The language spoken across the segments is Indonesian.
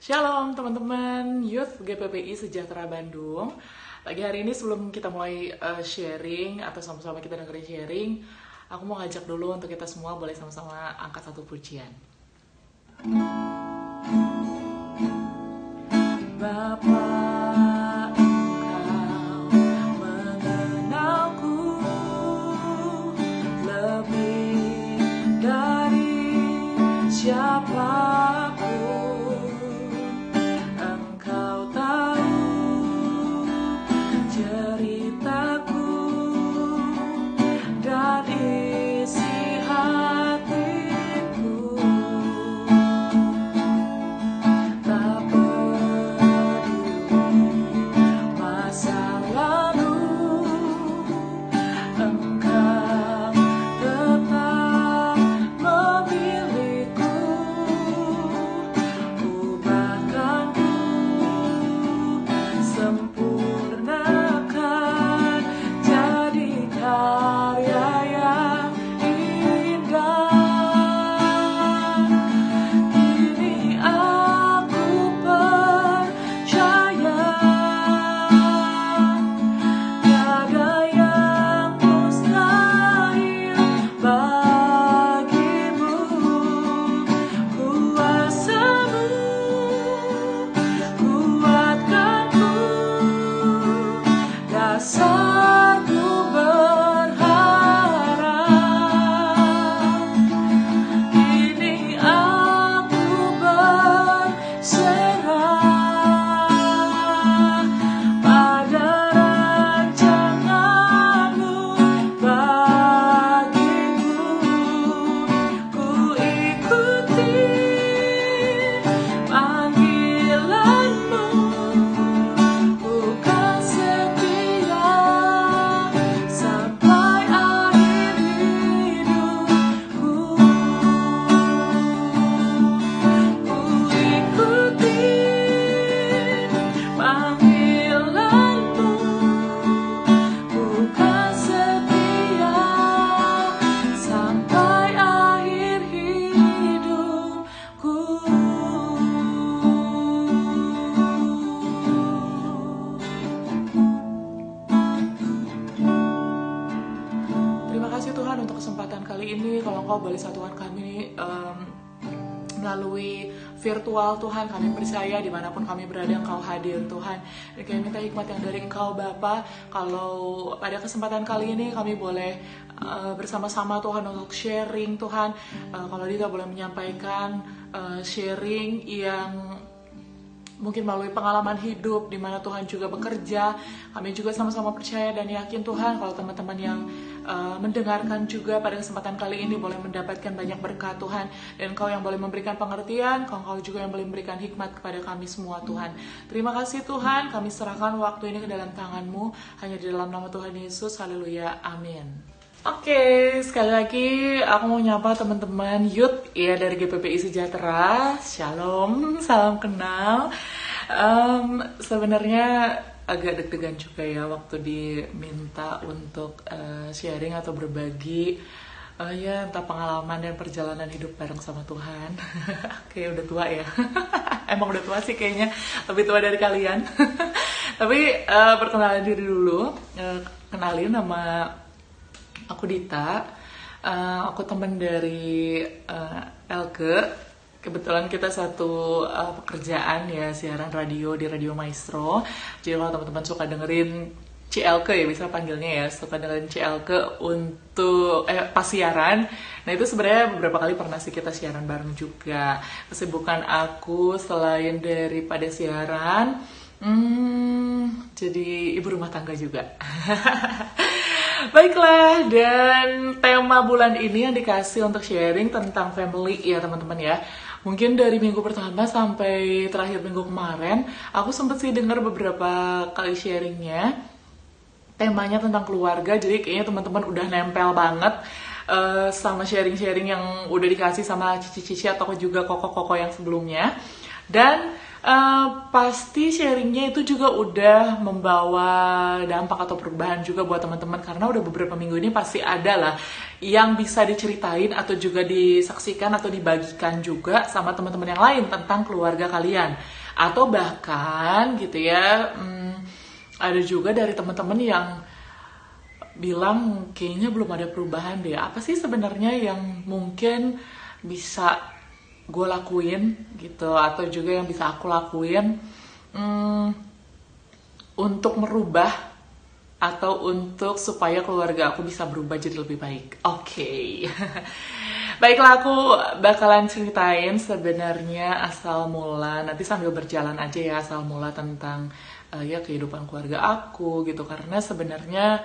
Shalom teman-teman Youth GPPI Sejahtera Bandung. Pagi hari ini sebelum kita mulai sharing atau sama-sama kita dengerin sharing, aku mau ngajak dulu untuk kita semua boleh sama-sama angkat satu pujian. Bapa, Engkau mengenalku lebih dari siapapun. Engkau tahu ceritaku dan isi hatiku. Tak peduli masa lalu, Engkau tetap memilihku. Ubahkanku, sempurnakan jadi karya yang indah. Kini aku percaya tiada yang mustahil bagimu. Kuasamu kuatkanku, dasarku berharap. Kini aku berserah pada rancangan-Mu bagiku. Ku ikuti panggilan-Mu, ku kan setia sampai akhir hidupku. Ku ikuti panggilan-Mu, ku kan setia sampai akhir hidupku. Terima kasih Tuhan untuk kesempatan kali ini. Kalau Engkau boleh satukan kami melalui virtual, Tuhan, kami percaya dimanapun kami berada Engkau hadir, Tuhan. Dan kami minta hikmat yang dari Engkau Bapa. Kalau pada kesempatan kali ini kami boleh bersama-sama Tuhan untuk sharing, Tuhan. Kalau Dita boleh menyampaikan sharing yang mungkin melalui pengalaman hidup di mana Tuhan juga bekerja. Kami juga sama-sama percaya dan yakin Tuhan kalau teman-teman yang mendengarkan juga pada kesempatan kali ini boleh mendapatkan banyak berkat Tuhan. Dan Engkau yang boleh memberikan pengertian, Engkau juga yang boleh memberikan hikmat kepada kami semua Tuhan. Terima kasih Tuhan, kami serahkan waktu ini ke dalam tangan-Mu, hanya di dalam nama Tuhan Yesus. Haleluya, amin. Oke, sekali lagi aku mau nyapa teman-teman youth ya dari GPPI Sejahtera. Shalom, salam kenal. Sebenarnya agak deg-degan juga ya waktu diminta untuk sharing atau berbagi ya entah pengalaman dan perjalanan hidup bareng sama Tuhan. Kayak udah tua ya. Emang udah tua sih kayaknya, lebih tua dari kalian. Tapi perkenalan diri dulu. Kenalin, nama aku Dita, aku teman dari Elke. Kebetulan kita satu pekerjaan ya, siaran radio di Radio Maestro. Jadi kalau teman-teman suka dengerin CLK ya, bisa panggilnya ya, suka dengerin CLK untuk pas siaran. Nah itu sebenarnya beberapa kali pernah sih kita siaran bareng juga. Kesibukan aku selain daripada siaran, jadi ibu rumah tangga juga. Baiklah, dan tema bulan ini yang dikasih untuk sharing tentang family ya teman-teman ya. Mungkin dari minggu pertama sampai terakhir minggu kemarin, aku sempat sih dengar beberapa kali sharingnya. Temanya tentang keluarga, jadi kayaknya teman-teman udah nempel banget sama sharing-sharing yang udah dikasih sama cici-cici atau juga koko-koko yang sebelumnya. Dan Pasti sharingnya itu juga udah membawa dampak atau perubahan juga buat teman-teman, karena udah beberapa minggu ini pasti ada lah yang bisa diceritain atau juga disaksikan atau dibagikan juga sama teman-teman yang lain tentang keluarga kalian, atau bahkan gitu ya, ada juga dari teman-teman yang bilang kayaknya belum ada perubahan deh, apa sih sebenarnya yang mungkin bisa gue lakuin gitu, atau juga yang bisa aku lakuin untuk merubah atau untuk supaya keluarga aku bisa berubah jadi lebih baik. Oke. Baiklah, aku bakalan ceritain sebenarnya asal mula, nanti sambil berjalan aja ya, asal mula tentang ya kehidupan keluarga aku gitu, karena sebenarnya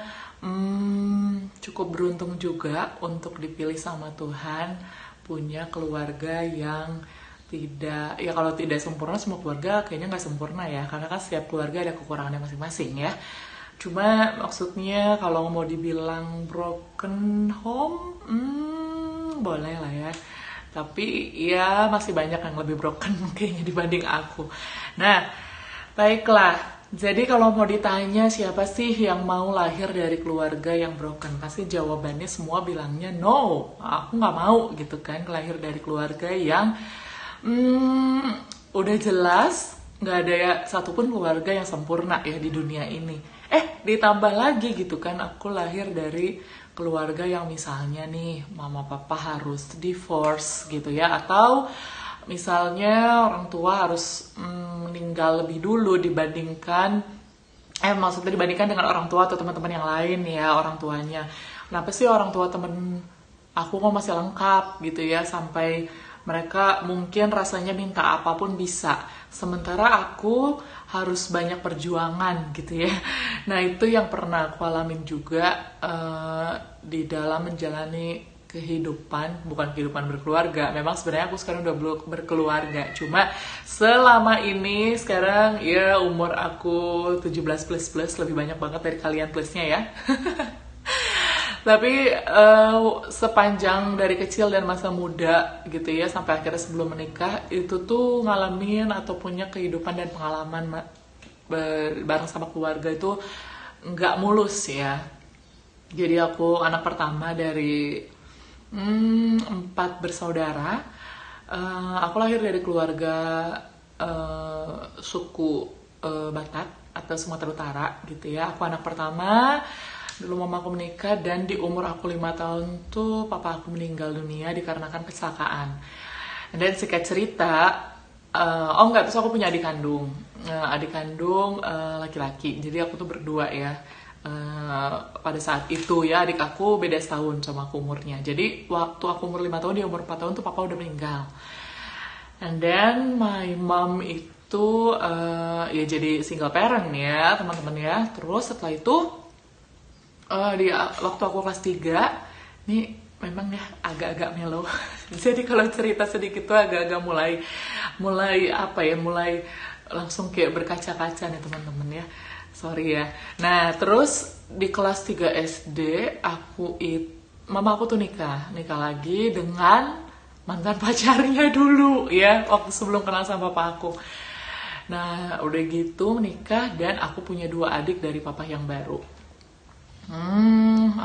cukup beruntung juga untuk dipilih sama Tuhan punya keluarga yang tidak, ya kalau tidak sempurna, semua keluarga kayaknya nggak sempurna ya, karena kan setiap keluarga ada kekurangannya masing-masing ya. Cuma maksudnya kalau mau dibilang broken home, boleh lah ya, tapi ya masih banyak yang lebih broken kayaknya dibanding aku. Nah, baiklah. Jadi kalau mau ditanya siapa sih yang mau lahir dari keluarga yang broken, pasti jawabannya semua bilangnya no, aku nggak mau gitu kan, lahir dari keluarga yang udah jelas nggak ada ya satupun keluarga yang sempurna ya di dunia ini. Ditambah lagi gitu kan, aku lahir dari keluarga yang misalnya nih mama papa harus divorce gitu ya, atau misalnya orang tua harus meninggal lebih dulu dibandingkan dengan orang tua atau teman-teman yang lain ya, orang tuanya. Kenapa sih orang tua temen aku kok masih lengkap gitu ya, sampai mereka mungkin rasanya minta apapun bisa, sementara aku harus banyak perjuangan gitu ya. Nah, itu yang pernah aku alamin juga di dalam menjalani kehidupan, bukan kehidupan berkeluarga. Memang sebenarnya aku sekarang udah berkeluarga, cuma selama ini sekarang ya umur aku 17 plus lebih banyak banget dari kalian plusnya ya. Tapi sepanjang dari kecil dan masa muda gitu ya, sampai akhirnya sebelum menikah, itu tuh ngalamin atau punya kehidupan dan pengalaman bareng sama keluarga itu nggak mulus ya. Jadi aku anak pertama dari 4 bersaudara. Aku lahir dari keluarga suku Batak atau Sumatera Utara gitu ya. Aku anak pertama. Dulu mama aku menikah dan di umur aku 5 tahun tuh papa aku meninggal dunia dikarenakan kecelakaan. Dan singkat cerita, terus aku punya adik kandung. Adik kandung laki-laki. Jadi aku tuh berdua ya. Pada saat itu ya, adik aku beda setahun sama aku umurnya. Jadi waktu aku umur 5 tahun, dia umur 4 tahun tuh papa udah meninggal. And then my mom itu ya jadi single parent ya teman-teman ya. Terus setelah itu waktu aku kelas 3, ini memang ya agak-agak mellow. Jadi kalau cerita sedikit tuh agak-agak mulai langsung kayak berkaca-kaca nih teman-teman ya. Sorry ya. Nah, terus di kelas 3 SD mama aku tuh nikah lagi dengan mantan pacarnya dulu ya, waktu sebelum kenal sama papa aku. Nah, udah gitu menikah dan aku punya 2 adik dari papa yang baru.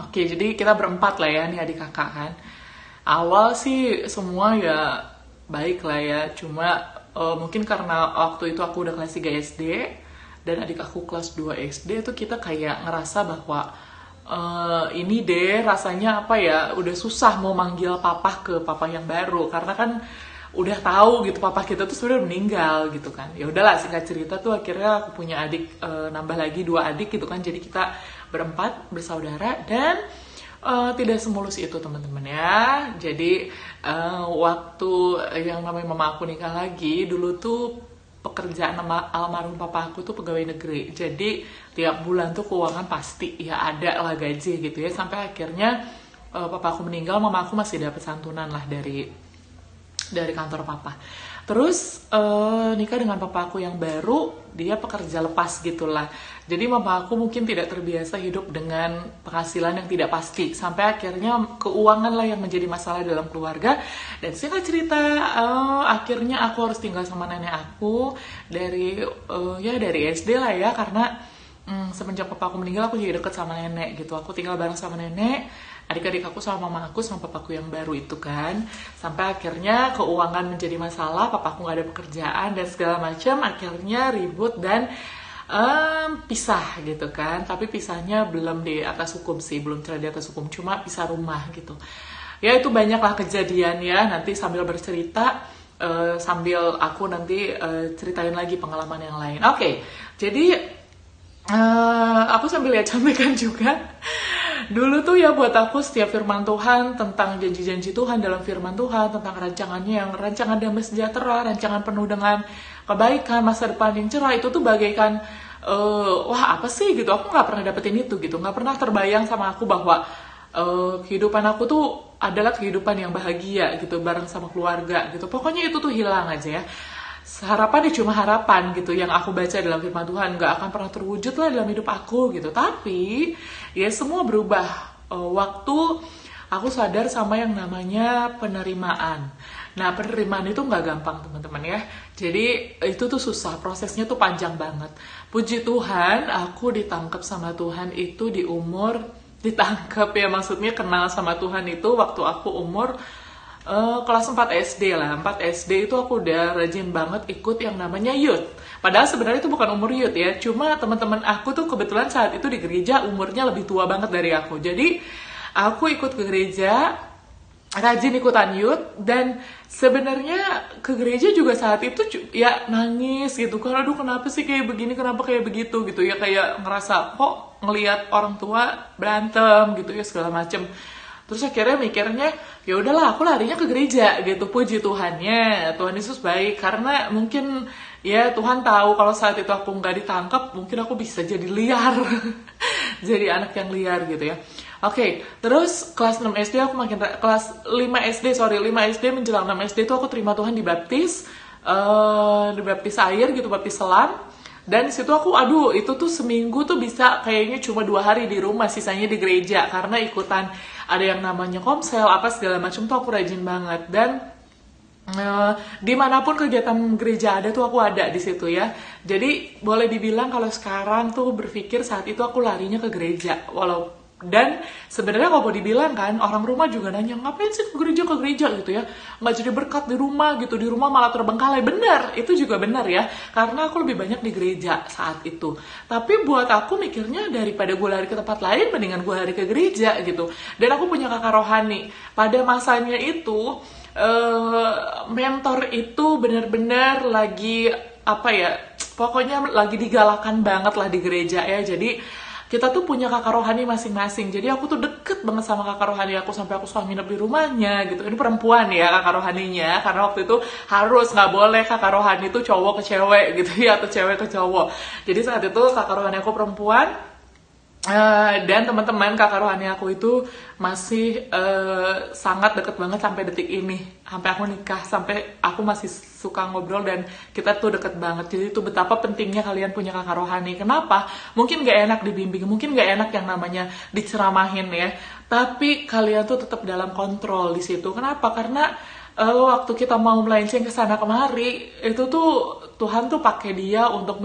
Oke, jadi kita berempat lah ya, nih adik kakak kan. Awal sih semua ya baik lah ya, cuma mungkin karena waktu itu aku udah kelas 3 SD dan adik aku kelas 2 SD, tuh kita kayak ngerasa bahwa ini deh rasanya apa ya, udah susah mau manggil papa ke papa yang baru, karena kan udah tahu gitu papa kita tuh sebenarnya meninggal gitu kan. Ya udahlah, singkat cerita tuh akhirnya aku punya adik, nambah lagi 2 adik gitu kan, jadi kita berempat bersaudara dan tidak semulus itu teman-teman ya. Jadi waktu yang namanya mama aku nikah lagi, dulu tuh pekerjaan almarhum papa aku tuh pegawai negeri. Jadi tiap bulan tuh keuangan pasti ya ada lah gaji gitu ya. Sampai akhirnya papa aku meninggal, mama aku masih dapat santunan lah dari kantor papa. Terus nikah dengan papa aku yang baru, dia pekerja lepas gitulah. Jadi mama aku mungkin tidak terbiasa hidup dengan penghasilan yang tidak pasti. Sampai akhirnya keuangan lah yang menjadi masalah dalam keluarga. Dan singkat cerita, akhirnya aku harus tinggal sama nenek aku dari dari SD lah ya. Karena semenjak papa aku meninggal aku jadi deket sama nenek gitu. Aku tinggal bareng sama nenek, adik-adik aku sama mama aku sama papaku yang baru itu kan. Sampai akhirnya keuangan menjadi masalah, papaku gak ada pekerjaan dan segala macam. Akhirnya ribut dan pisah gitu kan. Tapi pisahnya belum di atas hukum sih, belum cerai di atas hukum, cuma pisah rumah gitu. Ya itu banyaklah kejadian ya. Nanti sambil bercerita, sambil aku nanti ceritain lagi pengalaman yang lain. Oke, jadi aku sambil lihat sampaikan juga. Dulu tuh ya buat aku setiap firman Tuhan tentang janji-janji Tuhan dalam firman Tuhan, tentang rancangannya yang rancangan damai sejahtera, rancangan penuh dengan kebaikan, masa depan yang cerah, itu tuh bagaikan wah apa sih gitu, aku nggak pernah dapetin itu gitu, nggak pernah terbayang sama aku bahwa kehidupan aku tuh adalah kehidupan yang bahagia gitu bareng sama keluarga gitu. Pokoknya itu tuh hilang aja ya. Harapan cuma harapan gitu yang aku baca dalam firman Tuhan, nggak akan pernah terwujud lah dalam hidup aku gitu. Tapi ya semua berubah waktu aku sadar sama yang namanya penerimaan. Nah penerimaan itu nggak gampang teman-teman ya. Jadi itu tuh susah, prosesnya tuh panjang banget. Puji Tuhan aku ditangkap sama Tuhan itu di umur, ditangkap ya maksudnya kenal sama Tuhan itu waktu aku umur kelas 4 SD lah. 4 SD itu aku udah rajin banget ikut yang namanya youth. Padahal sebenarnya itu bukan umur youth ya. Cuma teman-teman aku tuh kebetulan saat itu di gereja umurnya lebih tua banget dari aku. Jadi aku ikut ke gereja, rajin ikutan youth, dan sebenarnya ke gereja juga saat itu ya nangis gitu. Karena aduh kenapa sih kayak begini, kenapa kayak begitu gitu ya, kayak ngerasa kok ngelihat orang tua berantem gitu ya segala macem. Terus akhirnya mikirnya, ya udahlah aku larinya ke gereja gitu. Puji Tuhannya, Tuhan Yesus baik. Karena mungkin ya Tuhan tahu kalau saat itu aku nggak ditangkap, mungkin aku bisa jadi liar. Jadi anak yang liar gitu ya. Oke, terus kelas 6 SD aku kelas 5 SD menjelang 6 SD itu aku terima Tuhan dibaptis air gitu, baptis selam. Dan situ aku, itu tuh seminggu tuh bisa kayaknya cuma 2 hari di rumah, sisanya di gereja. Karena ikutan ada yang namanya komsel, apa segala macam tuh aku rajin banget. Dan dimanapun kegiatan gereja ada tuh aku ada di situ ya. Jadi boleh dibilang kalau sekarang tuh berpikir saat itu aku larinya ke gereja. Dan sebenarnya kalau mau dibilang kan, orang rumah juga nanya, ngapain sih ke gereja gitu ya, nggak jadi berkat di rumah gitu, di rumah malah terbengkalai. Benar, itu juga benar ya, karena aku lebih banyak di gereja saat itu. Tapi buat aku mikirnya daripada gue lari ke tempat lain, mendingan gue lari ke gereja gitu. Dan aku punya kakak rohani pada masanya itu, mentor itu benar-benar lagi pokoknya lagi digalakan banget lah di gereja ya. Jadi kita tuh punya kakak rohani masing-masing. Jadi aku tuh deket banget sama kakak rohani aku sampai aku suka nginep di rumahnya gitu. Ini perempuan ya kakak rohaninya, karena waktu itu harus nggak boleh kakak rohani itu cowok ke cewek gitu ya, atau cewek ke cowok. Jadi saat itu kakak rohani aku perempuan. Dan teman-teman kakak rohani aku itu masih sangat deket banget sampai detik ini, sampai aku nikah, sampai aku masih suka ngobrol dan kita tuh deket banget. Jadi itu betapa pentingnya kalian punya kakak rohani. Kenapa? Mungkin gak enak dibimbing, mungkin gak enak yang namanya diceramahin ya, tapi kalian tuh tetap dalam kontrol di situ. Kenapa? Karena waktu kita mau melenceng ke sana kemari, itu tuh Tuhan tuh pakai dia untuk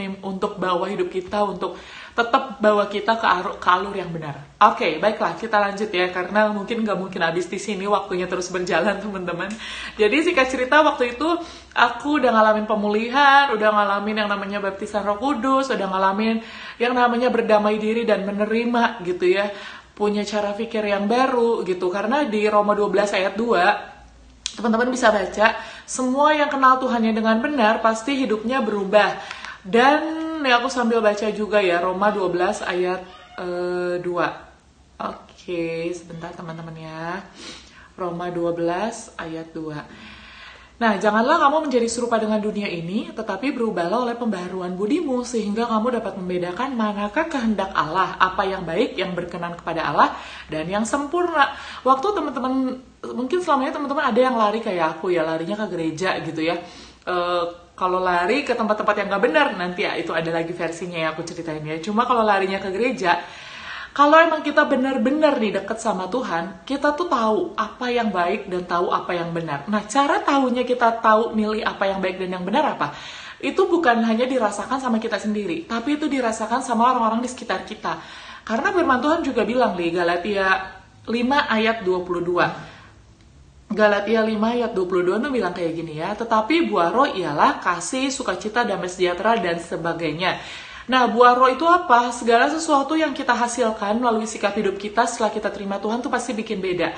bawa hidup kita, untuk tetap bawa kita ke alur yang benar. Oke, baiklah kita lanjut ya, karena mungkin gak mungkin habis di sini, waktunya terus berjalan teman-teman. Jadi singkat cerita waktu itu aku udah ngalamin pemulihan, udah ngalamin yang namanya baptisan Roh Kudus, udah ngalamin yang namanya berdamai diri dan menerima gitu ya, punya cara pikir yang baru gitu. Karena di Roma 12 ayat 2 teman-teman bisa baca, semua yang kenal Tuhannya dengan benar pasti hidupnya berubah. Dan aku sambil baca juga ya Roma 12 ayat 2. Oke, sebentar teman-teman ya. Roma 12 ayat 2. Nah, janganlah kamu menjadi serupa dengan dunia ini, tetapi berubahlah oleh pembaharuan budimu, sehingga kamu dapat membedakan manakah kehendak Allah, apa yang baik, yang berkenan kepada Allah, dan yang sempurna. Waktu teman-teman, mungkin selamanya teman-teman ada yang lari kayak aku ya, larinya ke gereja gitu ya. kalau lari ke tempat-tempat yang gak benar, nanti ya itu ada lagi versinya ya aku ceritain ya. Cuma kalau larinya ke gereja, kalau emang kita benar-benar nih deket sama Tuhan, kita tuh tahu apa yang baik dan tahu apa yang benar. Nah, cara tahunya kita tahu milih apa yang baik dan yang benar apa? Itu bukan hanya dirasakan sama kita sendiri, tapi itu dirasakan sama orang-orang di sekitar kita. Karena firman Tuhan juga bilang di Galatia 5 ayat 22. Galatia 5 ayat 22 itu bilang kayak gini ya, tetapi buah roh ialah kasih, sukacita, damai sejahtera, dan sebagainya. Nah, buah roh itu apa? Segala sesuatu yang kita hasilkan melalui sikap hidup kita setelah kita terima Tuhan tuh pasti bikin beda.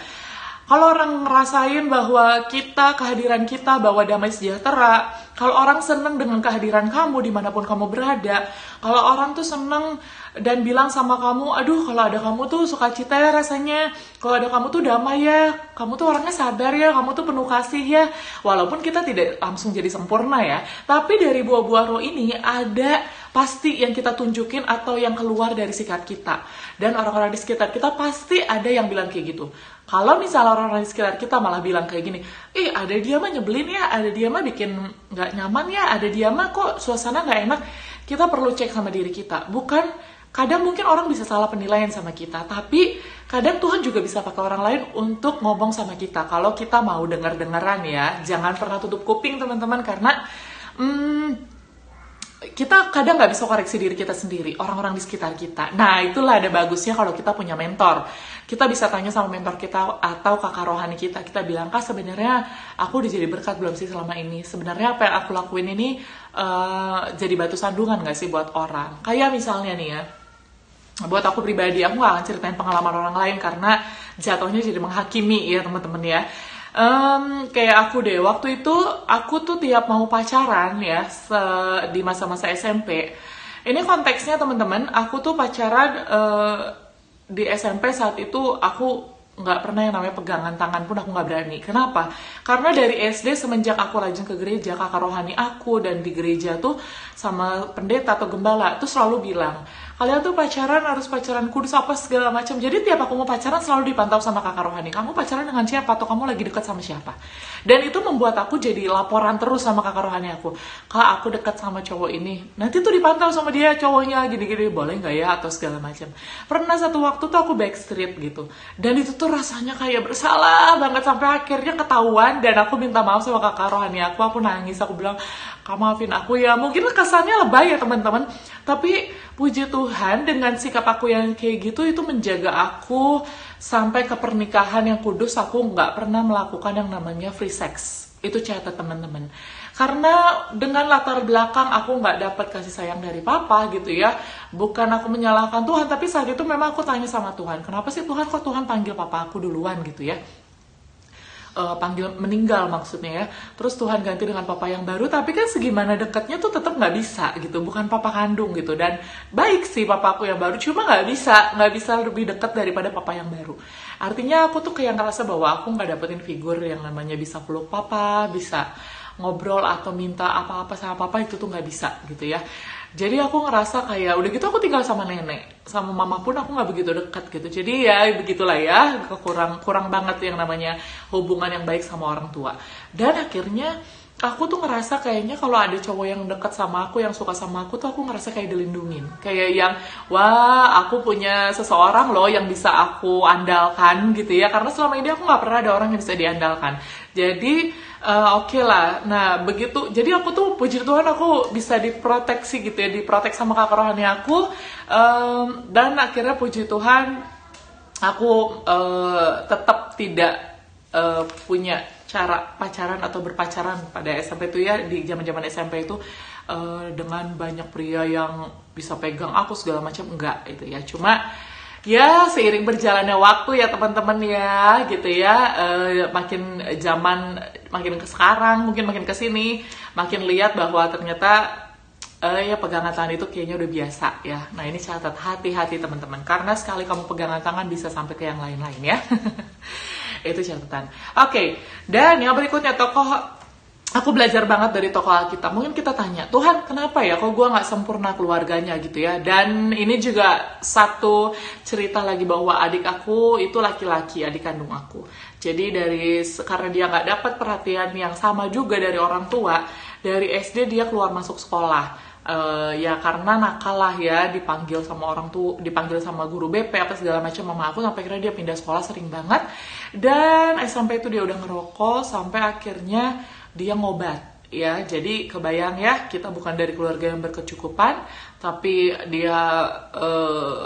Kalau orang ngerasain bahwa kehadiran kita bawa damai sejahtera, kalau orang seneng dengan kehadiran kamu dimanapun kamu berada, kalau orang tuh seneng dan bilang sama kamu, aduh kalau ada kamu tuh sukacita ya rasanya, kalau ada kamu tuh damai ya, kamu tuh orangnya sabar ya, kamu tuh penuh kasih ya. Walaupun kita tidak langsung jadi sempurna ya, tapi dari buah-buah roh ini ada pasti yang kita tunjukin atau yang keluar dari sikap kita. Dan orang-orang di sekitar kita pasti ada yang bilang kayak gitu. Kalau misalnya orang-orang di sekitar kita malah bilang kayak gini, ada dia mah nyebelin ya, ada dia mah bikin nggak nyaman ya, ada dia mah kok suasana nggak enak, kita perlu cek sama diri kita. Kadang mungkin orang bisa salah penilaian sama kita, tapi kadang Tuhan juga bisa pakai orang lain untuk ngomong sama kita. Kalau kita mau dengar-dengaran ya, jangan pernah tutup kuping teman-teman, karena kita kadang nggak bisa koreksi diri kita sendiri, orang-orang di sekitar kita. Nah, itulah ada bagusnya kalau kita punya mentor. Kita bisa tanya sama mentor kita atau kakak rohani kita. Kita bilang, Kak, sebenarnya aku udah jadi berkat belum sih selama ini? Sebenarnya apa yang aku lakuin ini jadi batu sandungan nggak sih buat orang? Kayak misalnya nih ya, buat aku pribadi, aku nggak akan ceritain pengalaman orang lain karena jatuhnya jadi menghakimi ya teman-teman ya. Kayak aku deh, waktu itu aku tuh tiap mau pacaran ya di masa-masa SMP. Ini konteksnya teman-teman, aku tuh pacaran di SMP saat itu aku nggak pernah yang namanya pegangan tangan pun aku nggak berani. Kenapa? Karena dari SD semenjak aku rajin ke gereja, kakak rohani aku dan di gereja tuh sama pendeta atau gembala tuh selalu bilang, kalian tuh pacaran harus pacaran kudus apa segala macam. Jadi tiap aku mau pacaran selalu dipantau sama kakak rohani. Kamu pacaran dengan siapa? Atau kamu lagi dekat sama siapa? Dan itu membuat aku jadi laporan terus sama kakak rohani aku. Kak, aku dekat sama cowok ini. Nanti tuh dipantau sama dia cowoknya gini-gini, boleh nggak ya? Atau segala macam. Pernah satu waktu tuh aku backstreet gitu. Dan itu tuh rasanya kayak bersalah banget sampai akhirnya ketahuan dan aku minta maaf sama kakak rohani aku. Aku nangis, aku bilang, Kak, maafin aku ya. Mungkin kesannya lebay ya teman-teman. Tapi puji Tuhan dengan sikap aku yang kayak gitu itu menjaga aku sampai ke pernikahan yang kudus. Aku nggak pernah melakukan yang namanya free sex. Itu catat teman-teman. Karena dengan latar belakang aku nggak dapat kasih sayang dari papa gitu ya. Bukan aku menyalahkan Tuhan, tapi saat itu memang aku tanya sama Tuhan, kenapa sih Tuhan kok Tuhan panggil papa aku duluan gitu ya. Panggil meninggal maksudnya ya, terus Tuhan ganti dengan papa yang baru, tapi kan segimana dekatnya tuh tetap nggak bisa gitu, bukan papa kandung gitu. Dan baik sih papaku yang baru, cuma nggak bisa lebih dekat daripada papa yang baru. Artinya aku tuh kayak ngerasa bahwa aku nggak dapetin figur yang namanya bisa peluk papa, bisa ngobrol atau minta apa-apa sama papa, itu tuh nggak bisa gitu ya. Jadi aku ngerasa kayak udah gitu aku tinggal sama nenek, sama mama pun aku nggak begitu dekat gitu. Jadi ya begitulah ya, kurang banget yang namanya hubungan yang baik sama orang tua. Dan akhirnya aku tuh ngerasa kayaknya kalau ada cowok yang dekat sama aku, yang suka sama aku tuh aku ngerasa kayak dilindungin. Kayak yang, wah aku punya seseorang loh yang bisa aku andalkan gitu ya. Karena selama ini aku nggak pernah ada orang yang bisa diandalkan. Jadi oke lah. Nah begitu, jadi aku tuh puji Tuhan aku bisa diproteksi gitu ya, diprotek sama kakak rohani aku. Dan akhirnya puji Tuhan aku tetap tidak punya cara pacaran atau berpacaran pada SMP itu ya, di zaman-zaman SMP itu dengan banyak pria yang bisa pegang aku segala macam, enggak itu ya. Cuma ya seiring berjalannya waktu ya teman-teman ya gitu ya, makin zaman makin ke sekarang, mungkin makin ke sini, makin lihat bahwa ternyata ya pegangan tangan itu kayaknya udah biasa ya. Nah ini catat, hati-hati teman-teman, karena sekali kamu pegangan tangan bisa sampai ke yang lain-lain ya. Itu catatan. Oke, dan yang berikutnya aku belajar banget dari tokoh Alkitab. Mungkin kita tanya, Tuhan kenapa ya kok gue gak sempurna keluarganya gitu ya. Dan ini juga satu cerita lagi bahwa adik aku itu laki-laki, adik kandung aku. Jadi karena dia gak dapat perhatian yang sama juga dari orang tua, Dari SD dia keluar masuk sekolah. Ya karena nakal lah ya, dipanggil sama orang tuh, dipanggil sama guru BP apa segala macam mama aku, sampai akhirnya dia pindah sekolah sering banget. Dan SMP itu dia udah ngerokok sampai akhirnya dia ngobat. Ya, jadi kebayang ya, kita bukan dari keluarga yang berkecukupan, tapi dia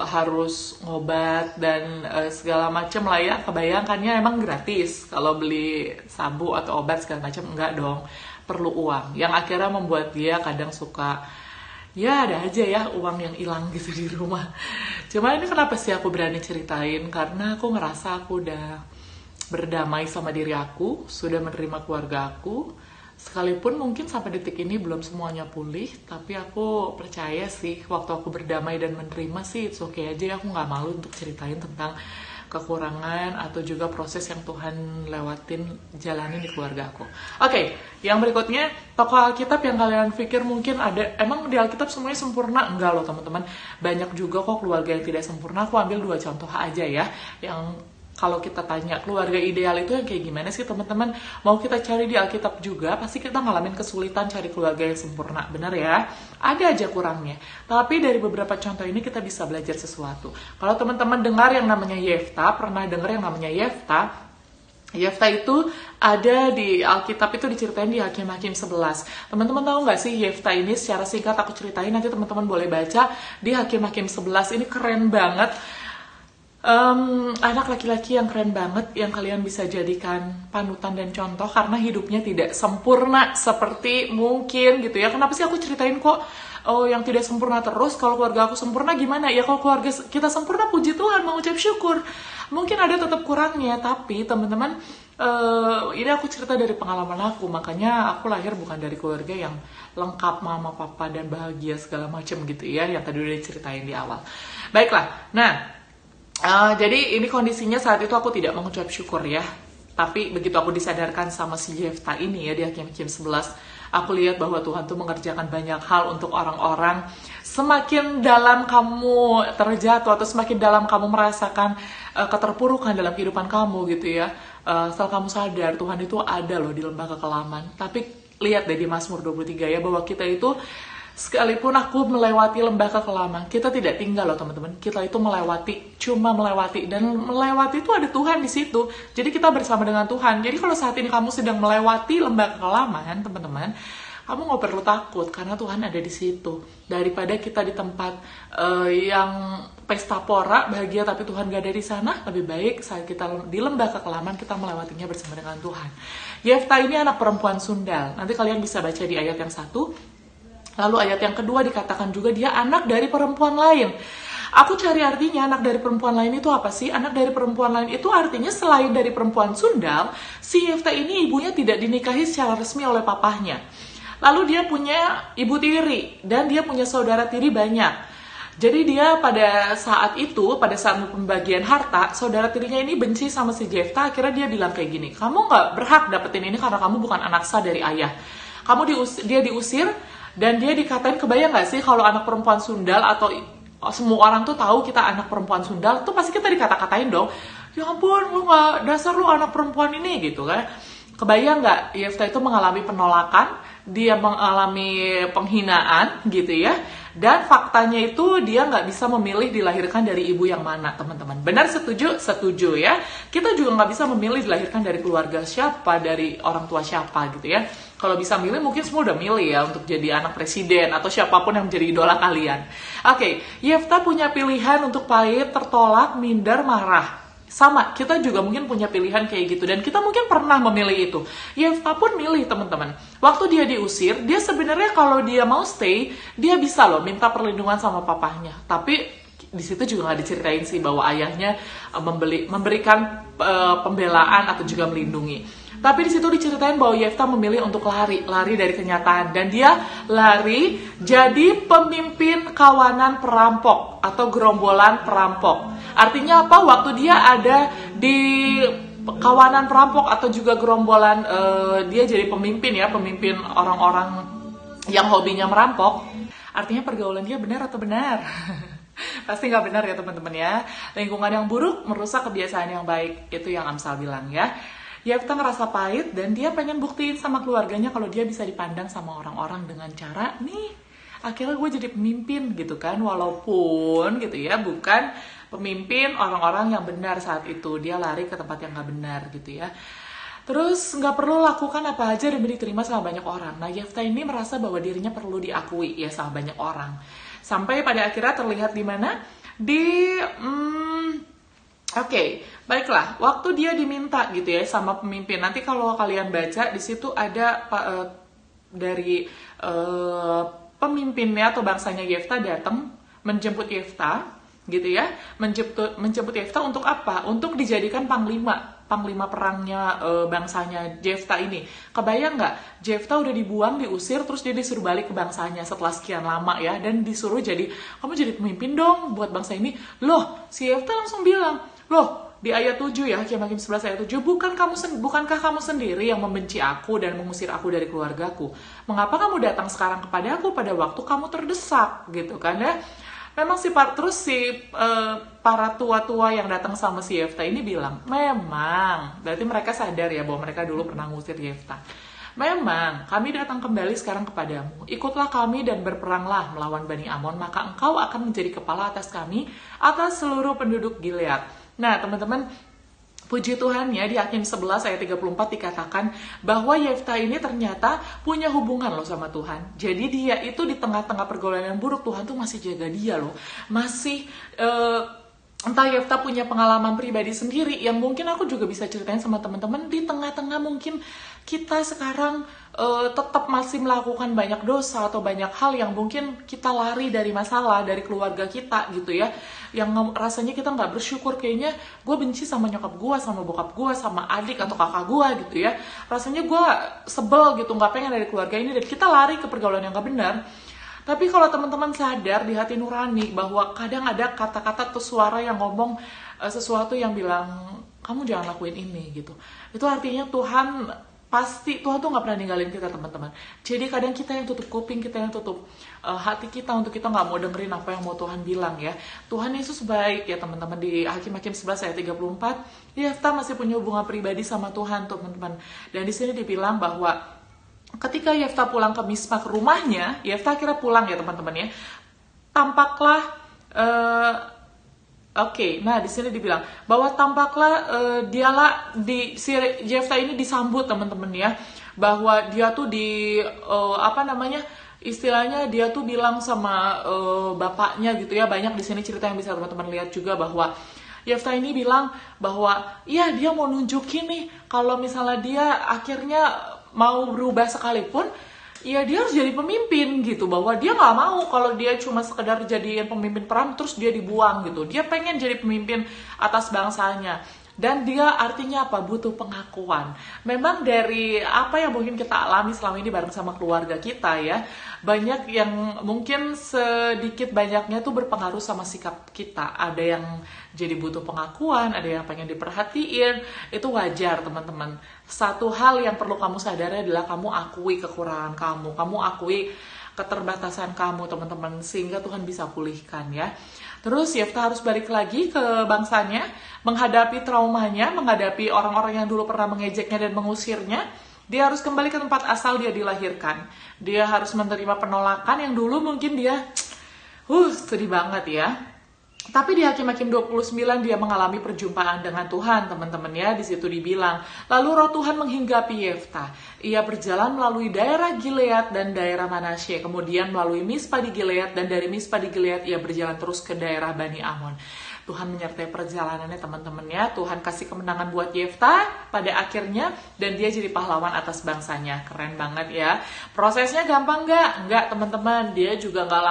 harus ngobat dan segala macam lah ya. Kebayangkannya emang gratis kalau beli sabu atau obat segala macam, enggak dong, perlu uang. Yang akhirnya membuat dia kadang suka, ya ada aja ya uang yang hilang gitu di rumah. Cuma ini kenapa sih aku berani ceritain? Karena aku ngerasa aku udah berdamai sama diri aku, sudah menerima keluarga aku. Sekalipun mungkin sampai detik ini belum semuanya pulih, tapi aku percaya sih waktu aku berdamai dan menerima sih it's okay aja. Aku nggak malu untuk ceritain tentang kekurangan atau juga proses yang Tuhan lewatin, jalanin di keluarga aku. Oke, yang berikutnya, tokoh Alkitab yang kalian pikir mungkin ada, emang di Alkitab semuanya sempurna? Enggak loh teman-teman, banyak juga kok keluarga yang tidak sempurna. Aku ambil 2 contoh aja ya, yang kalau kita tanya keluarga ideal itu yang kayak gimana sih teman-teman, mau kita cari di Alkitab juga, pasti kita ngalamin kesulitan cari keluarga yang sempurna, benar ya? Ada aja kurangnya. Tapi dari beberapa contoh ini kita bisa belajar sesuatu. Kalau teman-teman dengar yang namanya Yefta, pernah dengar yang namanya Yefta? Yefta itu ada di Alkitab, itu diceritain di Hakim-Hakim 11. Teman-teman tahu nggak sih Yefta ini, secara singkat aku ceritain, nanti teman-teman boleh baca di Hakim-Hakim 11. Ini keren banget. Anak laki-laki yang keren banget, yang kalian bisa jadikan panutan dan contoh, karena hidupnya tidak sempurna seperti mungkin gitu ya. Kenapa sih aku ceritain kok yang tidak sempurna terus? Kalau keluarga aku sempurna gimana ya? Kalau keluarga kita sempurna, puji Tuhan, mengucap syukur. Mungkin ada tetap kurangnya, tapi teman-teman, ini aku cerita dari pengalaman aku. Makanya aku lahir bukan dari keluarga yang lengkap, mama, papa, dan bahagia segala macam gitu ya, yang tadi udah diceritain di awal. Baiklah, nah jadi ini kondisinya saat itu aku tidak mengucap syukur ya. Tapi begitu aku disadarkan sama si Yefta ini ya di Hakim-Hakim 11, aku lihat bahwa Tuhan tuh mengerjakan banyak hal untuk orang-orang. Semakin dalam kamu terjatuh atau semakin dalam kamu merasakan keterpurukan dalam kehidupan kamu gitu ya, setelah kamu sadar Tuhan itu ada loh di lembah kekelaman. Tapi lihat deh di Mazmur 23 ya, bahwa kita itu sekalipun aku melewati lembah kekelaman, kita tidak tinggal loh teman-teman. Kita itu melewati, cuma melewati, dan melewati itu ada Tuhan di situ. Jadi kita bersama dengan Tuhan. Jadi kalau saat ini kamu sedang melewati lembah kekelaman, teman-teman, kamu nggak perlu takut karena Tuhan ada di situ. Daripada kita di tempat yang pesta pora, bahagia tapi Tuhan gak ada di sana, lebih baik saat kita di lembah kekelaman kita melewatinya bersama dengan Tuhan. Yefta ini anak perempuan sundal. Nanti kalian bisa baca di ayat yang 1. Lalu ayat yang kedua dikatakan juga dia anak dari perempuan lain. Aku cari artinya anak dari perempuan lain itu apa sih? Anak dari perempuan lain itu artinya selain dari perempuan sundal, si Yefta ini ibunya tidak dinikahi secara resmi oleh papahnya. Lalu dia punya ibu tiri dan dia punya saudara tiri banyak. Jadi dia pada saat itu, pada saat pembagian harta, saudara tirinya ini benci sama si Yefta. Akhirnya dia bilang kayak gini, kamu nggak berhak dapetin ini karena kamu bukan anak sah dari ayah. Dia diusir. Dan dia dikatain, kebayang gak sih kalau anak perempuan sundal atau semua orang tuh tahu kita anak perempuan sundal, tuh pasti kita dikata-katain dong. Ya ampun, lu gak, dasar lu anak perempuan ini gitu kan. Kebayang gak Yefta itu mengalami penolakan, dia mengalami penghinaan gitu ya. Dan faktanya itu dia nggak bisa memilih dilahirkan dari ibu yang mana, teman-teman. Benar, setuju? Setuju ya. Kita juga nggak bisa memilih dilahirkan dari keluarga siapa, dari orang tua siapa gitu ya. Kalau bisa milih, mungkin semua udah milih ya untuk jadi anak presiden atau siapapun yang menjadi idola kalian. Oke, Yefta punya pilihan untuk pahit, tertolak, minder, marah. Sama, kita juga mungkin punya pilihan kayak gitu. Dan kita mungkin pernah memilih itu. Yefta pun milih, teman-teman. Waktu dia diusir, dia sebenarnya kalau dia mau stay, dia bisa loh minta perlindungan sama papahnya. Tapi di situ juga nggak diceritain sih bahwa ayahnya memberikan pembelaan atau juga melindungi. Tapi di situ diceritain bahwa Yefta memilih untuk lari dari kenyataan, dan dia lari jadi pemimpin kawanan perampok atau gerombolan perampok. Artinya apa? Waktu dia ada di kawanan perampok atau juga gerombolan, dia jadi pemimpin ya, pemimpin orang-orang yang hobinya merampok. Artinya pergaulan dia benar atau benar? Pasti nggak benar ya teman-teman ya. Lingkungan yang buruk merusak kebiasaan yang baik, itu yang Amsal bilang ya. Yefta ngerasa pahit dan dia pengen buktiin sama keluarganya kalau dia bisa dipandang sama orang-orang dengan cara nih, akhirnya gue jadi pemimpin gitu kan, walaupun gitu ya bukan pemimpin orang-orang yang benar saat itu, dia lari ke tempat yang gak benar gitu ya. Terus nggak perlu lakukan apa aja demi diterima sama banyak orang. Nah, Yefta ini merasa bahwa dirinya perlu diakui ya sama banyak orang. Sampai pada akhirnya terlihat di mana? Oke, baiklah. Waktu dia diminta gitu ya sama pemimpin. Nanti kalau kalian baca di situ ada dari pemimpinnya atau bangsanya Yefta datang menjemput Yefta gitu ya. Menjemput Yefta untuk apa? Untuk dijadikan panglima perangnya bangsanya Yefta ini. Kebayang nggak? Yefta udah dibuang, diusir, terus dia disuruh balik ke bangsanya setelah sekian lama ya, dan disuruh kamu jadi pemimpin dong buat bangsa ini. Loh, si Yefta langsung bilang, loh, di ayat 7 ya, Hakim 11 ayat 7, bukankah kamu sendiri yang membenci aku dan mengusir aku dari keluargaku? Mengapa kamu datang sekarang kepada aku pada waktu kamu terdesak gitu kan ya? Memang para tua-tua yang datang sama si Yefta ini bilang, memang, berarti mereka sadar ya bahwa mereka dulu pernah ngusir Yefta. Memang, kami datang kembali sekarang kepadamu. Ikutlah kami dan berperanglah melawan Bani Amon, maka engkau akan menjadi kepala atas kami, atas seluruh penduduk Gilead. Nah, teman-teman, puji Tuhan ya, di Hakim 11 ayat 34 dikatakan bahwa Yefta ini ternyata punya hubungan loh sama Tuhan. Jadi dia itu di tengah-tengah pergaulan yang buruk, Tuhan tuh masih jaga dia loh. Masih entah Yefta punya pengalaman pribadi sendiri yang mungkin aku juga bisa ceritain sama teman-teman. Di tengah-tengah mungkin kita sekarang tetap masih melakukan banyak dosa atau banyak hal yang mungkin kita lari dari masalah, dari keluarga kita gitu ya, yang rasanya kita nggak bersyukur. Kayaknya gue benci sama nyokap gue, sama bokap gue, sama adik atau kakak gue gitu ya, rasanya gue sebel gitu, nggak pengen dari keluarga ini, dan kita lari ke pergaulan yang nggak benar. Tapi kalau teman-teman sadar di hati nurani bahwa kadang ada kata-kata atau suara yang ngomong sesuatu yang bilang kamu jangan lakuin ini gitu, itu artinya Tuhan tuh nggak pernah ninggalin kita, teman-teman. Jadi kadang kita yang tutup kuping, kita yang tutup hati kita untuk kita nggak mau dengerin apa yang mau Tuhan bilang ya. Tuhan Yesus baik ya teman-teman. Di Hakim 11 ayat 34, Yefta masih punya hubungan pribadi sama Tuhan, teman-teman. Dan di sini dibilang bahwa ketika Yefta pulang ke Mispa, ke rumahnya, Yefta akhirnya pulang ya teman-teman ya. Tampaklah nah di sini dibilang bahwa tampaklah si Yefta ini disambut teman-teman ya, bahwa dia tuh istilahnya dia tuh bilang sama bapaknya gitu ya. Banyak di sini cerita yang bisa teman-teman lihat juga bahwa Yefta ini bilang bahwa iya dia mau nunjukin nih kalau misalnya dia akhirnya mau berubah sekalipun, ya dia harus jadi pemimpin gitu, bahwa dia nggak mau kalau dia cuma sekedar jadiin pemimpin perang terus dia dibuang gitu. Dia pengen jadi pemimpin atas bangsanya. Dan dia artinya apa? Butuh pengakuan. Memang dari apa yang mungkin kita alami selama ini bareng sama keluarga kita ya, banyak yang mungkin sedikit banyaknya tuh berpengaruh sama sikap kita. Ada yang jadi butuh pengakuan, ada yang pengen diperhatiin. Itu wajar teman-teman. Satu hal yang perlu kamu sadari adalah kamu akui kekurangan kamu akui keterbatasan kamu teman-teman, sehingga Tuhan bisa pulihkan ya. Terus Yefta harus balik lagi ke bangsanya, menghadapi traumanya, menghadapi orang-orang yang dulu pernah mengejeknya dan mengusirnya. Dia harus kembali ke tempat asal dia dilahirkan. Dia harus menerima penolakan yang dulu mungkin dia sedih banget ya. Tapi di Hakim-Hakim 29 dia mengalami perjumpaan dengan Tuhan, teman-teman ya. Di situ dibilang, lalu roh Tuhan menghinggapi Yefta. Ia berjalan melalui daerah Gilead dan daerah Manasye, kemudian melalui Mispa di Gilead, dan dari Mispa di Gilead ia berjalan terus ke daerah Bani Amon. Tuhan menyertai perjalanannya teman-teman ya. Tuhan kasih kemenangan buat Yefta pada akhirnya, dan dia jadi pahlawan atas bangsanya. Keren banget ya. Prosesnya gampang nggak? Nggak teman-teman. Dia juga nggak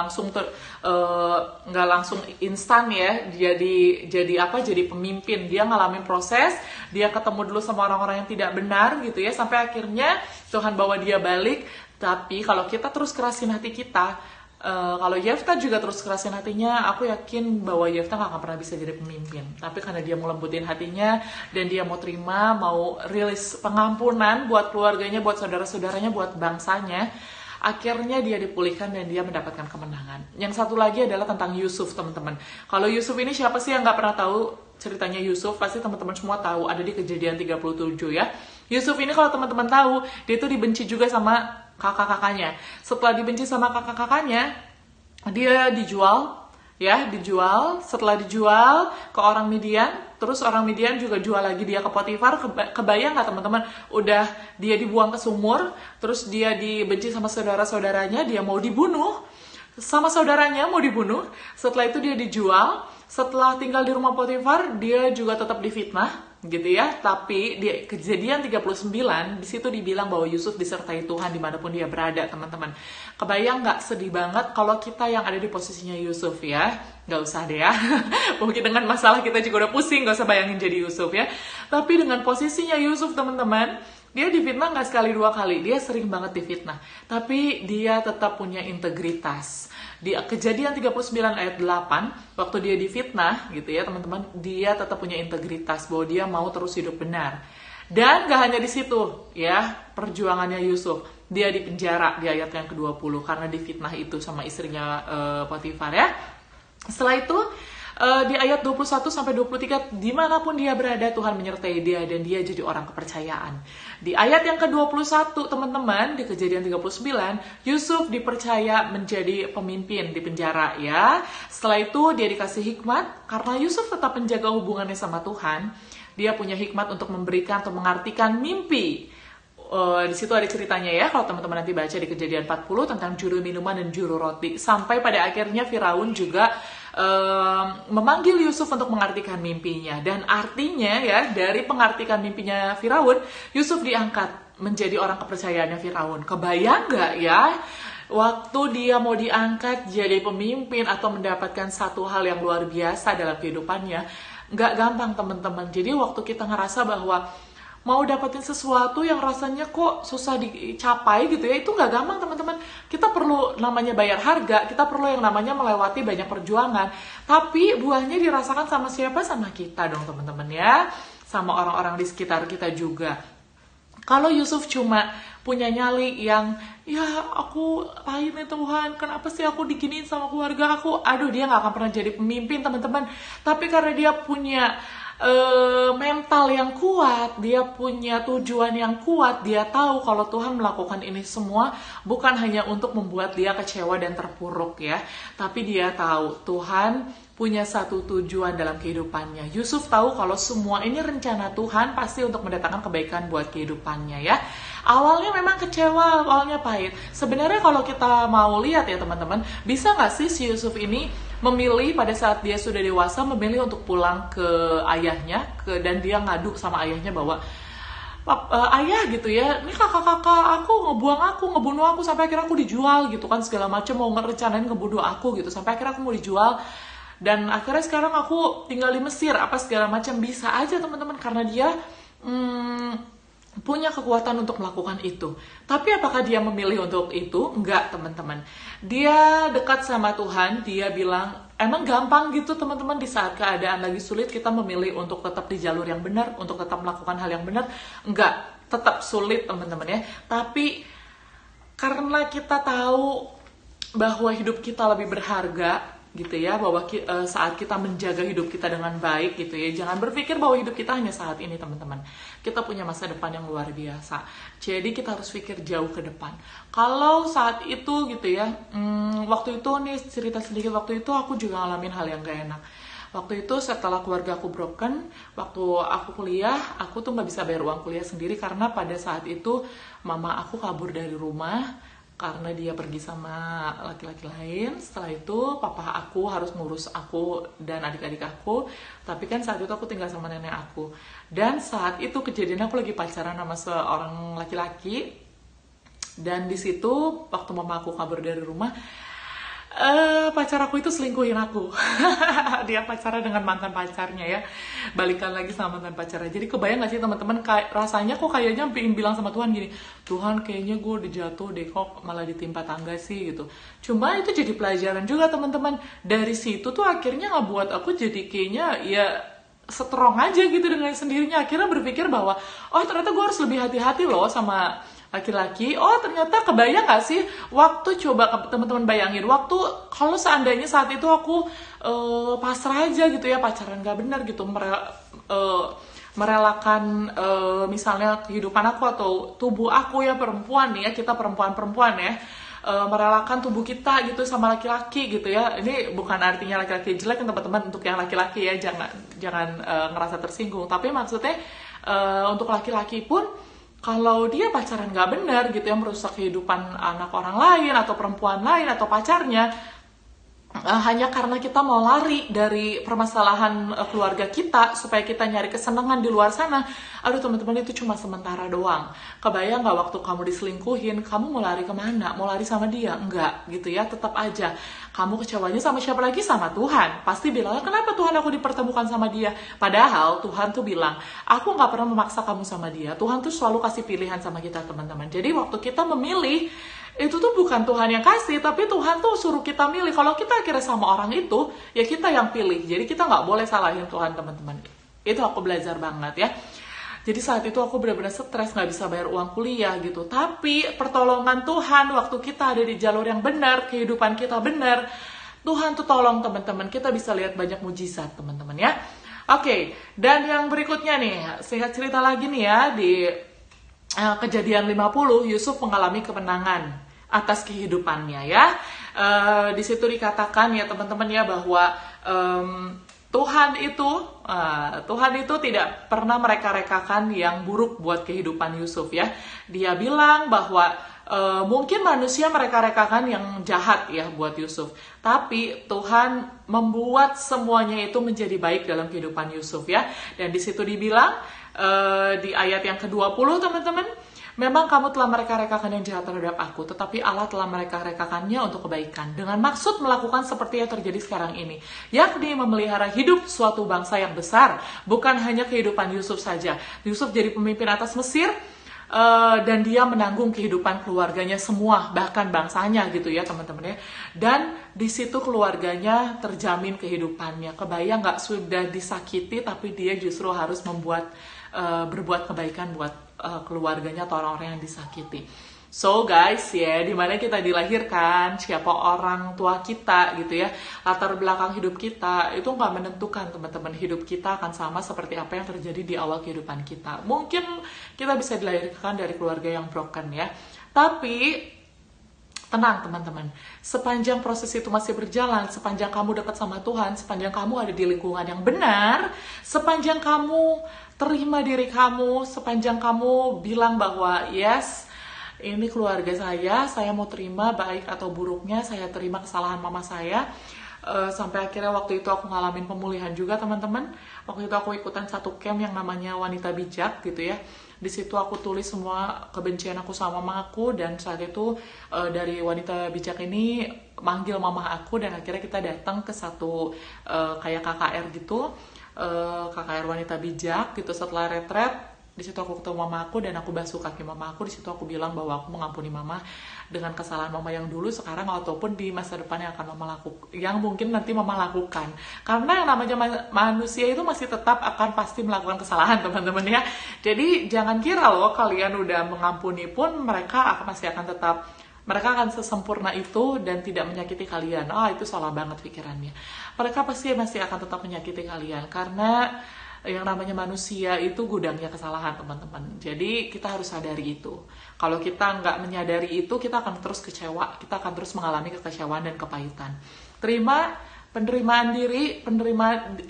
langsung instan ya. Jadi pemimpin. Dia ngalamin proses. Dia ketemu dulu sama orang-orang yang tidak benar gitu ya. Sampai akhirnya Tuhan bawa dia balik. Tapi kalau kita terus kerasin hati kita, kalau Yefta juga terus kerasin hatinya, aku yakin bahwa Yefta gak akan pernah bisa jadi pemimpin. Tapi karena dia mau lembutin hatinya, dan dia mau terima, mau rilis pengampunan buat keluarganya, buat saudara-saudaranya, buat bangsanya, akhirnya dia dipulihkan dan dia mendapatkan kemenangan. Yang satu lagi adalah tentang Yusuf, teman-teman. Kalau Yusuf ini siapa sih yang nggak pernah tahu ceritanya Yusuf? Pasti teman-teman semua tahu, ada di Kejadian 37 ya. Yusuf ini kalau teman-teman tahu, dia itu dibenci juga sama kakak-kakaknya. Setelah dibenci sama kakak-kakaknya, dia dijual. Setelah dijual ke orang Midian, terus orang Midian juga jual lagi dia ke Potifar. Kebayang nggak teman-teman? Udah dia dibuang ke sumur, terus dia dibenci sama saudara-saudaranya, dia mau dibunuh sama saudaranya, mau dibunuh. Setelah itu dia dijual. Setelah tinggal di rumah Potifar, dia juga tetap difitnah, gitu ya. Tapi di Kejadian 39, di situ dibilang bahwa Yusuf disertai Tuhan dimanapun dia berada, teman-teman. Kebayang nggak sedih banget kalau kita yang ada di posisinya Yusuf ya? Nggak usah deh ya. Mungkin dengan masalah kita juga udah pusing, nggak usah bayangin jadi Yusuf ya. Tapi dengan posisinya Yusuf, teman-teman, dia difitnah nggak sekali dua kali, dia sering banget difitnah. Tapi dia tetap punya integritas. Di Kejadian 39 ayat 8, waktu dia difitnah gitu ya teman-teman, dia tetap punya integritas bahwa dia mau terus hidup benar. Dan gak hanya di situ ya, perjuangannya Yusuf. Dia dipenjara di ayat yang ke-20 karena difitnah itu sama istrinya Potifar ya. Setelah itu di ayat 21-23, dimanapun dia berada Tuhan menyertai dia dan dia jadi orang kepercayaan. Di ayat yang ke-21 teman-teman, di Kejadian 39, Yusuf dipercaya menjadi pemimpin di penjara ya. Setelah itu dia dikasih hikmat karena Yusuf tetap menjaga hubungannya sama Tuhan. Dia punya hikmat untuk memberikan atau mengartikan mimpi. Di situ ada ceritanya ya, kalau teman-teman nanti baca di Kejadian 40 tentang juru minuman dan juru roti. Sampai pada akhirnya Firaun juga memanggil Yusuf untuk mengartikan mimpinya. Dan artinya ya, dari pengartikan mimpinya Firaun, Yusuf diangkat menjadi orang kepercayaannya Firaun. Kebayang nggak ya? Waktu dia mau diangkat jadi pemimpin atau mendapatkan satu hal yang luar biasa dalam kehidupannya, nggak gampang teman-teman. Jadi waktu kita ngerasa bahwa mau dapetin sesuatu yang rasanya kok susah dicapai gitu ya, itu nggak gampang teman-teman. Kita perlu namanya bayar harga, kita perlu yang namanya melewati banyak perjuangan. Tapi buahnya dirasakan sama siapa? Sama kita dong teman-teman ya, sama orang-orang di sekitar kita juga. Kalau Yusuf cuma punya nyali yang, ya aku pahit nih Tuhan, kenapa sih aku diginiin sama keluarga aku? Aduh, dia nggak akan pernah jadi pemimpin teman-teman. Tapi karena dia punya mental yang kuat, dia punya tujuan yang kuat, dia tahu kalau Tuhan melakukan ini semua bukan hanya untuk membuat dia kecewa dan terpuruk ya, tapi dia tahu Tuhan punya satu tujuan dalam kehidupannya. Yusuf tahu kalau semua ini rencana Tuhan pasti untuk mendatangkan kebaikan buat kehidupannya ya. Awalnya memang kecewa, awalnya pahit. Sebenarnya kalau kita mau lihat ya teman-teman, bisa nggak sih si Yusuf ini memilih pada saat dia sudah dewasa, memilih untuk pulang ke ayahnya, dan dia ngadu sama ayahnya bahwa ayah gitu ya, ini kakak-kakak aku ngebunuh aku sampai akhirnya aku dijual gitu kan, segala macam mau ngerencanain ngebunuh aku gitu sampai akhirnya aku mau dijual. Dan akhirnya sekarang aku tinggal di Mesir apa segala macam. Bisa aja teman-teman karena dia punya kekuatan untuk melakukan itu. Tapi apakah dia memilih untuk itu? Enggak teman-teman. Dia dekat sama Tuhan, dia bilang, emang gampang gitu teman-teman di saat keadaan lagi sulit kita memilih untuk tetap di jalur yang benar, untuk tetap melakukan hal yang benar? Enggak, tetap sulit teman-teman ya. Tapi karena kita tahu bahwa hidup kita lebih berharga, gitu ya, bahwa saat kita menjaga hidup kita dengan baik gitu ya, jangan berpikir bahwa hidup kita hanya saat ini teman-teman. Kita punya masa depan yang luar biasa, jadi kita harus pikir jauh ke depan. Kalau saat itu gitu ya, waktu itu nih cerita sedikit, waktu itu aku juga ngalamin hal yang gak enak. Waktu itu setelah keluarga aku broken, waktu aku kuliah, aku tuh gak bisa bayar uang kuliah sendiri karena pada saat itu mama aku kabur dari rumah karena dia pergi sama laki-laki lain. Setelah itu papa aku harus ngurus aku dan adik-adik aku. Tapi kan saat itu aku tinggal sama nenek aku. Dan saat itu kejadian aku lagi pacaran sama seorang laki-laki. Dan di situ waktu mama aku kabur dari rumah, pacar aku itu selingkuhin aku. Dia pacaran dengan mantan pacarnya ya, balikan lagi sama mantan pacarnya. Jadi kebayang gak sih teman-teman, rasanya kok kayaknya pengen bilang sama Tuhan gini, Tuhan kayaknya gue udah jatuh deh, kok malah ditimpa tangga sih gitu. Cuma itu jadi pelajaran juga teman-teman. Dari situ tuh akhirnya ngebuat aku jadi kayaknya ya strong aja gitu dengan sendirinya. Akhirnya berpikir bahwa oh ternyata gue harus lebih hati-hati loh sama laki-laki. Oh ternyata kebayang gak sih waktu, coba teman-teman bayangin, waktu kalau seandainya saat itu aku pasrah aja gitu ya, pacaran gak benar gitu, merelakan misalnya kehidupan aku atau tubuh aku ya, perempuan nih ya, kita perempuan-perempuan ya, merelakan tubuh kita gitu sama laki-laki gitu ya. Ini bukan artinya laki-laki jelek teman-teman, untuk yang laki-laki ya jangan ngerasa tersinggung, tapi maksudnya untuk laki-laki pun kalau dia pacaran gak benar gitu ya, merusak kehidupan anak orang lain atau perempuan lain atau pacarnya, hanya karena kita mau lari dari permasalahan keluarga kita supaya kita nyari kesenangan di luar sana. Aduh teman-teman, itu cuma sementara doang. Kebayang gak waktu kamu diselingkuhin, kamu mau lari kemana? Mau lari sama dia? Enggak gitu ya, tetap aja kamu kecewanya sama siapa lagi? Sama Tuhan. Pasti bilangnya, kenapa Tuhan aku dipertemukan sama dia? Padahal Tuhan tuh bilang, aku gak pernah memaksa kamu sama dia. Tuhan tuh selalu kasih pilihan sama kita teman-teman. Jadi waktu kita memilih, itu tuh bukan Tuhan yang kasih, tapi Tuhan tuh suruh kita milih. Kalau kita akhirnya sama orang itu, ya kita yang pilih. Jadi kita nggak boleh salahin Tuhan teman-teman. Itu aku belajar banget ya. Jadi saat itu aku benar-benar stres, nggak bisa bayar uang kuliah gitu. Tapi pertolongan Tuhan waktu kita ada di jalur yang benar, kehidupan kita benar, Tuhan tuh tolong teman-teman. Kita bisa lihat banyak mujizat teman-teman ya. Oke, dan yang berikutnya nih, singkat cerita lagi nih ya, di Kejadian 50, Yusuf mengalami kemenangan atas kehidupannya ya. Di situ dikatakan ya teman-teman ya, bahwa Tuhan itu tidak pernah mereka-rekakan yang buruk buat kehidupan Yusuf ya. Dia bilang bahwa mungkin manusia mereka-rekakan yang jahat ya buat Yusuf, tapi Tuhan membuat semuanya itu menjadi baik dalam kehidupan Yusuf ya. Dan di situ dibilang di ayat yang ke-20 teman-teman, memang kamu telah mereka-rekakan yang jahat terhadap aku, tetapi Allah telah mereka-rekakannya untuk kebaikan, dengan maksud melakukan seperti yang terjadi sekarang ini, yakni memelihara hidup suatu bangsa yang besar. Bukan hanya kehidupan Yusuf saja. Yusuf jadi pemimpin atas Mesir, dan dia menanggung kehidupan keluarganya semua, bahkan bangsanya gitu ya teman-teman ya. Dan di situ keluarganya terjamin kehidupannya. Kebayang nggak, sudah disakiti tapi dia justru harus berbuat kebaikan buat keluarganya atau orang-orang yang disakiti. So guys ya, dimana kita dilahirkan, siapa orang tua kita gitu ya, latar belakang hidup kita itu nggak menentukan teman-teman. Hidup kita akan sama seperti apa yang terjadi di awal kehidupan kita. Mungkin kita bisa dilahirkan dari keluarga yang broken ya, tapi tenang teman-teman, sepanjang proses itu masih berjalan, sepanjang kamu dekat sama Tuhan, sepanjang kamu ada di lingkungan yang benar, sepanjang kamu terima diri kamu, sepanjang kamu bilang bahwa yes, ini keluarga saya mau terima baik atau buruknya, saya terima kesalahan mama saya. Sampai akhirnya waktu itu aku ngalamin pemulihan juga teman-teman. Waktu itu aku ikutan satu camp yang namanya Wanita Bijak gitu ya. Di situ aku tulis semua kebencian aku sama mama aku, dan saat itu dari Wanita Bijak ini manggil mama aku, dan akhirnya kita datang ke satu kayak KKR gitu, KKR Wanita Bijak gitu. Setelah retret, di situ aku ketemu mama aku dan aku basuh kaki mama aku. Di situ aku bilang bahwa aku mengampuni mama dengan kesalahan mama yang dulu, sekarang ataupun di masa depan yang akan mama lakukan, yang mungkin nanti mama lakukan. Karena yang namanya manusia itu masih tetap akan pasti melakukan kesalahan teman-teman ya. Jadi jangan kira loh kalian udah mengampuni pun mereka masih akan tetap, mereka akan sesempurna itu dan tidak menyakiti kalian. Itu salah banget pikirannya. Mereka pasti masih akan tetap menyakiti kalian, karena yang namanya manusia itu gudangnya kesalahan teman-teman. Jadi kita harus sadari itu. Kalau kita nggak menyadari itu, kita akan terus kecewa, kita akan terus mengalami kekecewaan dan kepahitan. Terima penerimaan diri,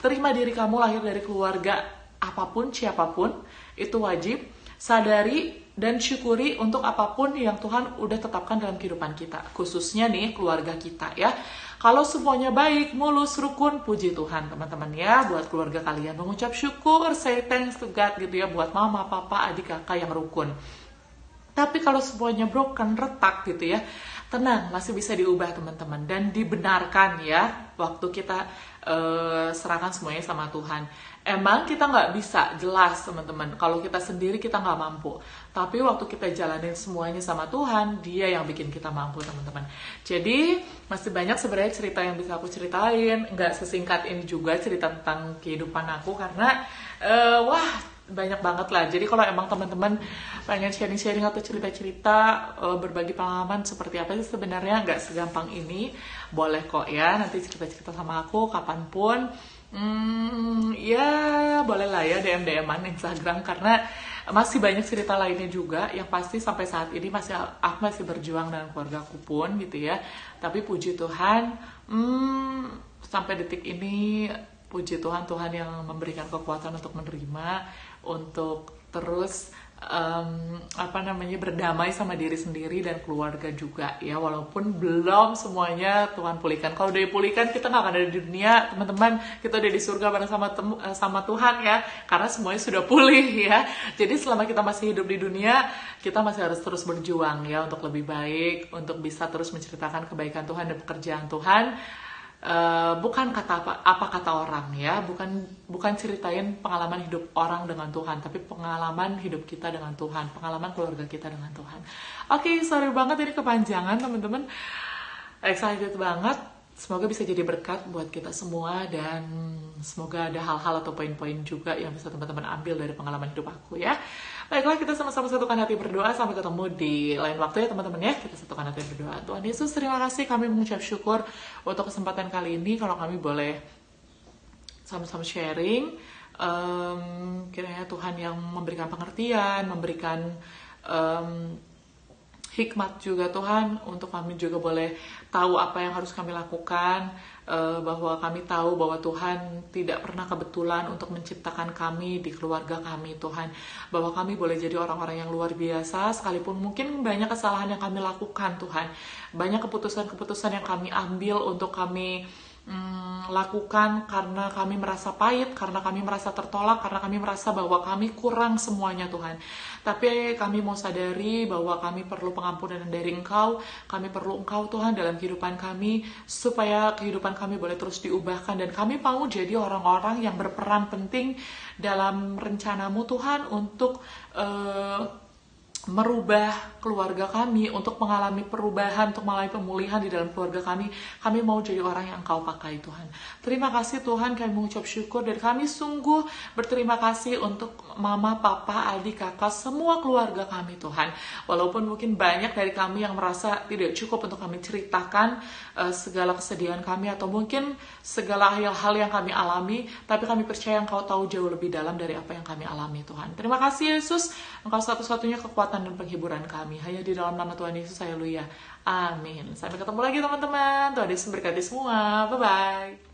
terima diri kamu lahir dari keluarga apapun, siapapun, itu wajib. Sadari dan syukuri untuk apapun yang Tuhan udah tetapkan dalam kehidupan kita, khususnya nih keluarga kita ya. Kalau semuanya baik, mulus, rukun, puji Tuhan teman-teman ya. Buat keluarga kalian mengucap syukur, say thanks to God gitu ya, buat mama, papa, adik, kakak yang rukun. Tapi kalau semuanya broken, retak gitu ya, tenang, masih bisa diubah teman-teman, dan dibenarkan ya waktu kita serahkan semuanya sama Tuhan. Emang kita nggak bisa jelas teman-teman, kalau kita sendiri kita nggak mampu, tapi waktu kita jalanin semuanya sama Tuhan, Dia yang bikin kita mampu teman-teman. Jadi masih banyak sebenarnya cerita yang bisa aku ceritain, nggak sesingkat ini juga cerita tentang kehidupan aku, karena banyak banget lah. Jadi kalau emang teman-teman pengen sharing-sharing atau cerita-cerita, berbagi pengalaman seperti apa sih sebenarnya, nggak segampang ini, boleh kok ya nanti cerita-cerita sama aku kapanpun. Ya boleh lah ya DM-an Instagram, karena masih banyak cerita lainnya juga yang pasti sampai saat ini aku masih berjuang dengan keluarga aku pun gitu ya. Tapi puji Tuhan, sampai detik ini puji Tuhan, Tuhan yang memberikan kekuatan untuk menerima, untuk terus berdamai sama diri sendiri dan keluarga juga ya, walaupun belum semuanya Tuhan pulihkan. Kalau udah dipulihkan kita nggak akan ada di dunia, teman-teman, kita udah di surga bareng sama Tuhan ya, karena semuanya sudah pulih ya. Jadi selama kita masih hidup di dunia, kita masih harus terus berjuang ya untuk lebih baik, untuk bisa terus menceritakan kebaikan Tuhan dan pekerjaan Tuhan. Bukan apa kata orang ya, bukan ceritain pengalaman hidup orang dengan Tuhan, tapi pengalaman hidup kita dengan Tuhan, pengalaman keluarga kita dengan Tuhan. Oke, sorry banget ini kepanjangan teman-teman, excited banget. Semoga bisa jadi berkat buat kita semua, dan semoga ada hal-hal atau poin-poin juga yang bisa teman-teman ambil dari pengalaman hidup aku ya. Baiklah, kita sama-sama satukan hati berdoa. Sampai ketemu di lain waktu ya teman-teman ya. Kita satukan hati berdoa. Tuhan Yesus, terima kasih, kami mengucap syukur untuk kesempatan kali ini. Kalau kami boleh sama-sama sharing, kiranya Tuhan yang memberikan pengertian, memberikan hikmat juga Tuhan, untuk kami juga boleh tahu apa yang harus kami lakukan, bahwa kami tahu bahwa Tuhan tidak pernah kebetulan untuk menciptakan kami di keluarga kami Tuhan, bahwa kami boleh jadi orang-orang yang luar biasa, sekalipun mungkin banyak kesalahan yang kami lakukan Tuhan, banyak keputusan-keputusan yang kami ambil untuk kami lakukan karena kami merasa pahit, karena kami merasa tertolak, karena kami merasa bahwa kami kurang semuanya Tuhan. Tapi kami mau sadari bahwa kami perlu pengampunan dari Engkau, kami perlu Engkau Tuhan dalam kehidupan kami, supaya kehidupan kami boleh terus diubahkan, dan kami mau jadi orang-orang yang berperan penting dalam rencana-Mu Tuhan, untuk merubah keluarga kami, untuk mengalami perubahan, untuk mengalami pemulihan di dalam keluarga kami. Kami mau jadi orang yang Engkau pakai Tuhan. Terima kasih Tuhan, kami mengucap syukur, dan kami sungguh berterima kasih untuk mama, papa, adik, kakak, semua keluarga kami Tuhan. Walaupun mungkin banyak dari kami yang merasa tidak cukup untuk kami ceritakan segala kesedihan kami, atau mungkin segala hal-hal yang kami alami, tapi kami percaya Engkau tahu jauh lebih dalam dari apa yang kami alami Tuhan. Terima kasih Yesus, Engkau satu-satunya kekuatan dan penghiburan kami. Hanya di dalam nama Tuhan Yesus, haleluya. Amin. Sampai ketemu lagi teman-teman. Tuhan Yesus memberkati semua. Bye-bye.